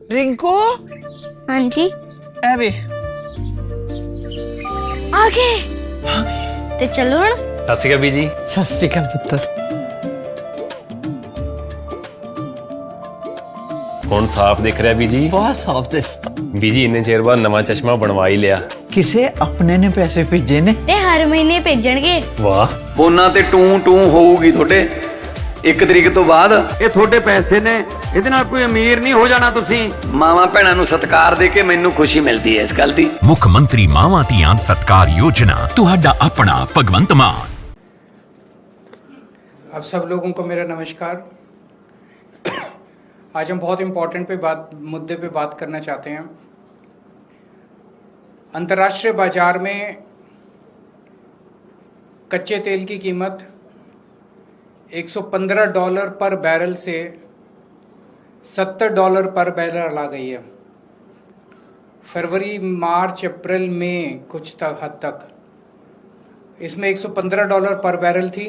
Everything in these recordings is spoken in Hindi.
रिंकू हाँ जी अबे आगे ते चलो हण सत श्री अकाल बीजी। सत श्री अकाल पुत्र। हुण साफ दिख रहा बीजी। बहुत साफ दिसता। बीजी इन्ने चेर बाद नवा चश्मा बनवा ही लिया। किसे अपने ने पैसे भेजे ने ते हर महीने भेजणगे। वाह ਫੋਨਾਂ ਤੇ ਟੂ ਟੂ ਹੋਊਗੀ ਤੁਹਾਡੇ 1 ਤਰੀਕ ਤੋਂ ਬਾਅਦ। ਇਹ ਤੁਹਾਡੇ ਪੈਸੇ ਨੇ, ਇਹਦੇ ਨਾਲ ਕੋਈ ਅਮੀਰ ਨਹੀਂ ਹੋ ਜਾਣਾ ਤੁਸੀਂ। ਮਾਵਾਂ ਭੈਣਾਂ ਨੂੰ ਸਤਿਕਾਰ ਦੇ ਕੇ ਮੈਨੂੰ ਖੁਸ਼ੀ ਮਿਲਦੀ ਹੈ ਇਸ ਗੱਲ ਦੀ। ਮੁੱਖ ਮੰਤਰੀ ਮਾਵਾਂ ਧੀਆਂ ਸਤਿਕਾਰ योजना ਤੁਹਾਡਾ ਆਪਣਾ ਭਗਵੰਤ ਮਾਨ। अब सब लोगों को मेरा नमस्कार। आज हम बहुत इम्पोर्टेंट मुद्दे पे बात करना चाहते हैं। अंतर्राष्ट्रीय बाजार में कच्चे तेल की कीमत $115 पर बैरल से $70 पर बैरल आ गई है। फरवरी मार्च अप्रैल मई कुछ हद तक इसमें $115 पर बैरल थी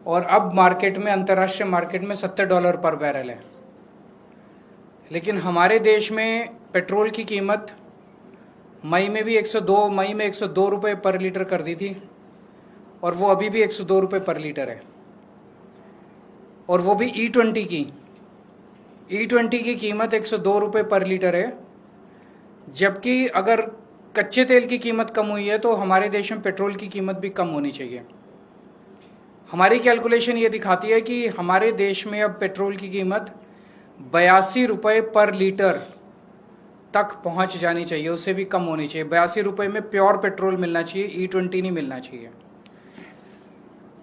और अब मार्केट में, अंतर्राष्ट्रीय मार्केट में $70 पर बैरल है। लेकिन हमारे देश में पेट्रोल की कीमत मई में 102 रुपये पर लीटर कर दी थी और वो अभी भी 102 रुपये पर लीटर है। और वो भी E20 की कीमत 102 रुपये पर लीटर है। जबकि अगर कच्चे तेल की कीमत कम हुई है तो हमारे देश में पेट्रोल की कीमत भी कम होनी चाहिए। हमारी कैलकुलेशन ये दिखाती है कि हमारे देश में अब पेट्रोल की कीमत 82 रुपये पर लीटर तक पहुंच जानी चाहिए, उससे भी कम होनी चाहिए। 82 रुपये में प्योर पेट्रोल मिलना चाहिए, E20 नहीं मिलना चाहिए।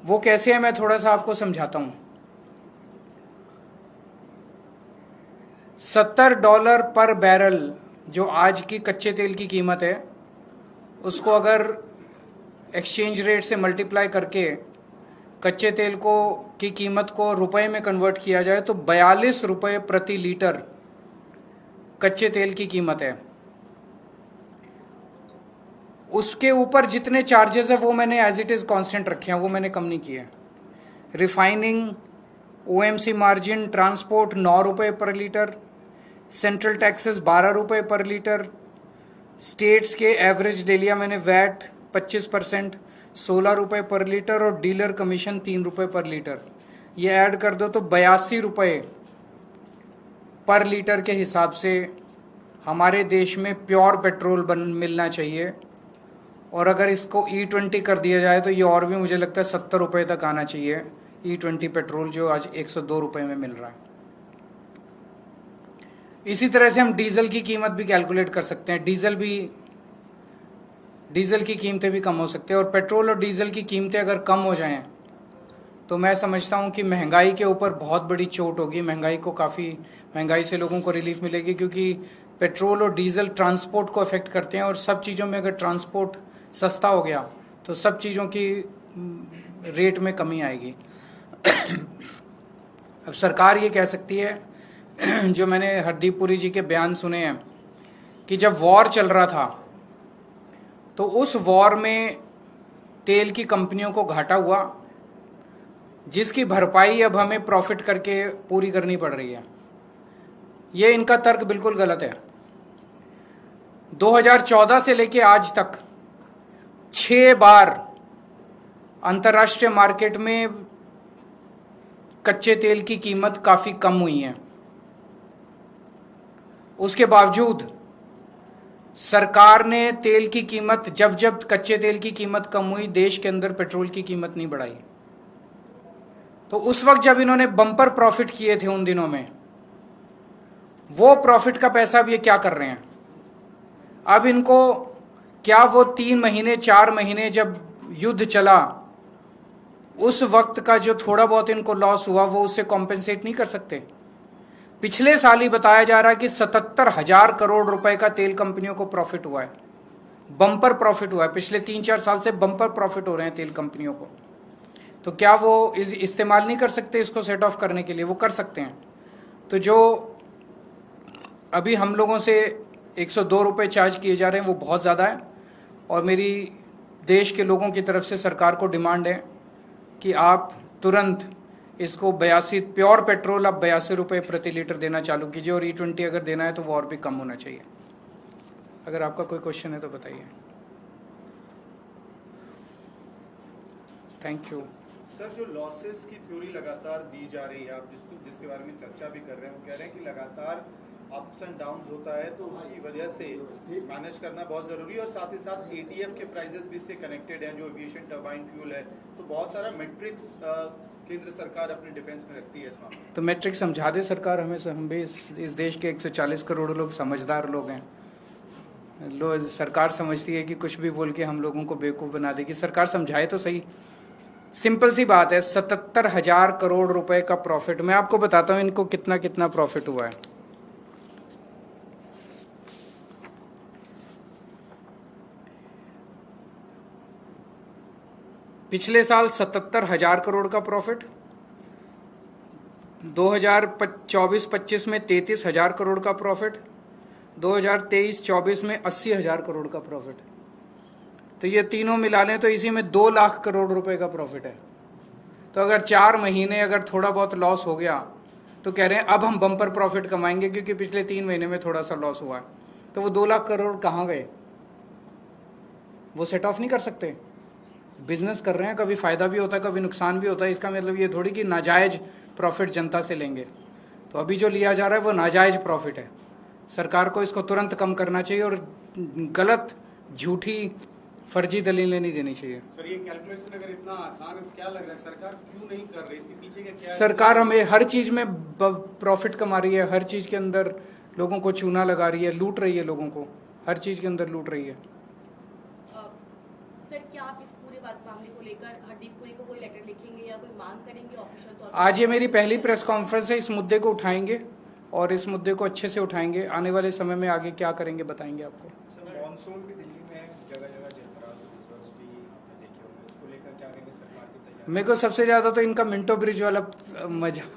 वो कैसे है मैं थोड़ा सा आपको समझाता हूं। $70 पर बैरल जो आज की कच्चे तेल की कीमत है, उसको अगर एक्सचेंज रेट से मल्टीप्लाई करके कच्चे तेल की कीमत को रुपए में कन्वर्ट किया जाए तो 42 रुपये प्रति लीटर कच्चे तेल की कीमत है। उसके ऊपर जितने चार्जेस है वो मैंने एज इट इज कांस्टेंट रखे हैं, वो मैंने कम नहीं किए। रिफाइनिंग, OMC मार्जिन, ट्रांसपोर्ट 9 रुपये पर लीटर, सेंट्रल टैक्सेस 12 रुपये पर लीटर, स्टेट्स के एवरेज ले लिया मैंने वैट 25%, 16 रुपये पर लीटर और डीलर कमीशन 3 रुपये पर लीटर। ये ऐड कर दो तो 82 रुपये पर लीटर के हिसाब से हमारे देश में प्योर पेट्रोल मिलना चाहिए। और अगर इसको E20 कर दिया जाए तो ये और भी मुझे लगता है 70 रुपये तक आना चाहिए। E20 पेट्रोल जो आज 102 रुपये में मिल रहा है। इसी तरह से हम डीजल की कीमत भी कैलकुलेट कर सकते हैं। डीजल की कीमतें भी कम हो सकती है। और पेट्रोल और डीजल की कीमतें अगर कम हो जाएं तो मैं समझता हूं कि महंगाई के ऊपर बहुत बड़ी चोट होगी। महंगाई से लोगों को रिलीफ मिलेगी, क्योंकि पेट्रोल और डीजल ट्रांसपोर्ट को अफेक्ट करते हैं और सब चीज़ों में अगर ट्रांसपोर्ट सस्ता हो गया तो सब चीज़ों की रेट में कमी आएगी। अब सरकार ये कह सकती है, जो मैंने हरदीप पुरी जी के बयान सुने हैं, कि जब वॉर चल रहा था तो उस वॉर में तेल की कंपनियों को घाटा हुआ, जिसकी भरपाई अब हमें प्रॉफिट करके पूरी करनी पड़ रही है। ये इनका तर्क बिल्कुल गलत है। 2014 से लेके आज तक 6 बार अंतर्राष्ट्रीय मार्केट में कच्चे तेल की कीमत काफी कम हुई है। उसके बावजूद सरकार ने तेल की कीमत, जब कच्चे तेल की कीमत कम हुई, देश के अंदर पेट्रोल की कीमत नहीं बढ़ाई। तो उस वक्त जब इन्होंने बम्पर प्रॉफिट किए थे उन दिनों में, वो प्रॉफिट का पैसा अब ये क्या कर रहे हैं? अब इनको क्या वो 3 महीने 4 महीने जब युद्ध चला उस वक्त का जो थोड़ा बहुत इनको लॉस हुआ वो उससे कॉम्पेंसेट नहीं कर सकते? पिछले साल ही बताया जा रहा है कि 77,000 करोड़ रुपए का तेल कंपनियों को प्रॉफिट हुआ है, बम्पर प्रॉफिट हुआ है। पिछले 3-4 साल से बम्पर प्रॉफिट हो रहे हैं तेल कंपनियों को। तो क्या वो इस्तेमाल नहीं कर सकते इसको सेट ऑफ करने के लिए? वो कर सकते हैं। तो जो अभी हम लोगों से 102 रुपये चार्ज किए जा रहे हैं वो बहुत ज़्यादा है। और मेरी देश के लोगों की तरफ से सरकार को डिमांड है कि आप तुरंत इसको 82 प्योर पेट्रोल अब 82 रुपये प्रति लीटर देना चालू कीजिए, और E20 अगर देना है तो वो और भी कम होना चाहिए। अगर आपका कोई क्वेश्चन है तो बताइए। Thank you. सर, जो लॉसेस की थ्योरी लगातार दी जा रही है, आप जिसके बारे में चर्चा भी कर रहे हैं, वो कह रहे हैं कि लगातार अप्स एंड डाउन्स होता है, तो उसकी वजह से मैनेज करना बहुत जरूरी है, और साथ ही साथ ATF के प्राइजेस भी इससे कनेक्टेड हैं, जो एविएशन टर्बाइन फ्यूल है, तो बहुत सारा मैट्रिक्स केंद्र सरकार अपने डिफेंस में रखती है इस मामले में। तो मैट्रिक्स समझा दे सरकार हमें, हम भी इस देश के 140 करोड़ लोग समझदार लोग हैं। सरकार समझती है कि कुछ भी बोल के हम लोगों को बेवकूफ़ बना देगी। सरकार समझाए तो सही। सिंपल सी बात है, 77,000 करोड़ रुपए का प्रॉफिट। मैं आपको बताता हूं इनको कितना कितना प्रॉफिट हुआ है। पिछले साल 77,000 करोड़ का प्रॉफिट, 2024-25 में 33,000 करोड़ का प्रॉफिट, 2023-24 में 80,000 करोड़ का प्रॉफिट। तो ये तीनों मिला लें तो इसी में 2 लाख करोड़ रुपए का प्रॉफिट है। तो अगर 4 महीने अगर थोड़ा बहुत लॉस हो गया तो कह रहे हैं अब हम बम्पर प्रॉफिट कमाएंगे, क्योंकि पिछले 3 महीने में थोड़ा सा लॉस हुआ है। तो वो 2 लाख करोड़ कहाँ गए? वो सेट ऑफ नहीं कर सकते। बिजनेस कर रहे हैं, कभी फायदा भी होता है, कभी नुकसान भी होता है। इसका मतलब ये थोड़ी कि नाजायज प्रॉफिट जनता से लेंगे। तो अभी जो लिया जा रहा है वो नाजायज प्रॉफिट है। सरकार को इसको तुरंत कम करना चाहिए और गलत, झूठी, फर्जी दलीलें नहीं देनी चाहिए। सर, ये कैलकुलेशन अगर इतना आसान है, क्या लग रहा है सरकार क्यों नहीं कर रही? इसके पीछे क्या है? सरकार हमें हर चीज में प्रॉफिट कमा रही है, हर चीज के अंदर लोगों को चूना लगा रही है, लूट रही है लोगों को, हर चीज के अंदर लूट रही है। सर, क्या आप इस पूरे मामले को लेकर हरदीप पुरी को कोई लेटर लिखेंगे या कोई मांग करेंगे ऑफिशियल तौर पर? आज ये मेरी पहली प्रेस कॉन्फ्रेंस है, इस मुद्दे को उठाएंगे और इस मुद्दे को अच्छे से उठाएंगे। आने वाले समय में आगे क्या करेंगे बताएंगे आपको। मॉनसून भी दिल्ली में जगह जगह गिर रहा है, इस वर्ष भी आपने देखे होंगे, उसको लेकर क्या कहेंगे सरकार की तैयारी? मेरे को सबसे ज्यादा तो इनका मिंटो ब्रिज वाला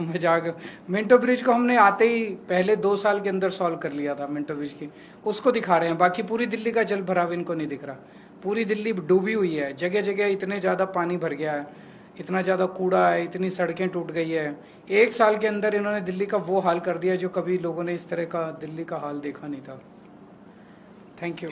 मजाक। मिंटो ब्रिज को हमने आते ही पहले 2 साल के अंदर सॉल्व कर लिया था। मिंटो ब्रिज की उसको दिखा रहे हैं, बाकी पूरी दिल्ली का जल भराव इनको नहीं दिख रहा। पूरी दिल्ली डूबी हुई है, जगह जगह इतने ज्यादा पानी भर गया है, इतना ज्यादा कूड़ा है, इतनी सड़कें टूट गई है। 1 साल के अंदर इन्होंने दिल्ली का वो हाल कर दिया जो कभी लोगों ने इस तरह का दिल्ली का हाल देखा नहीं था। Thank you.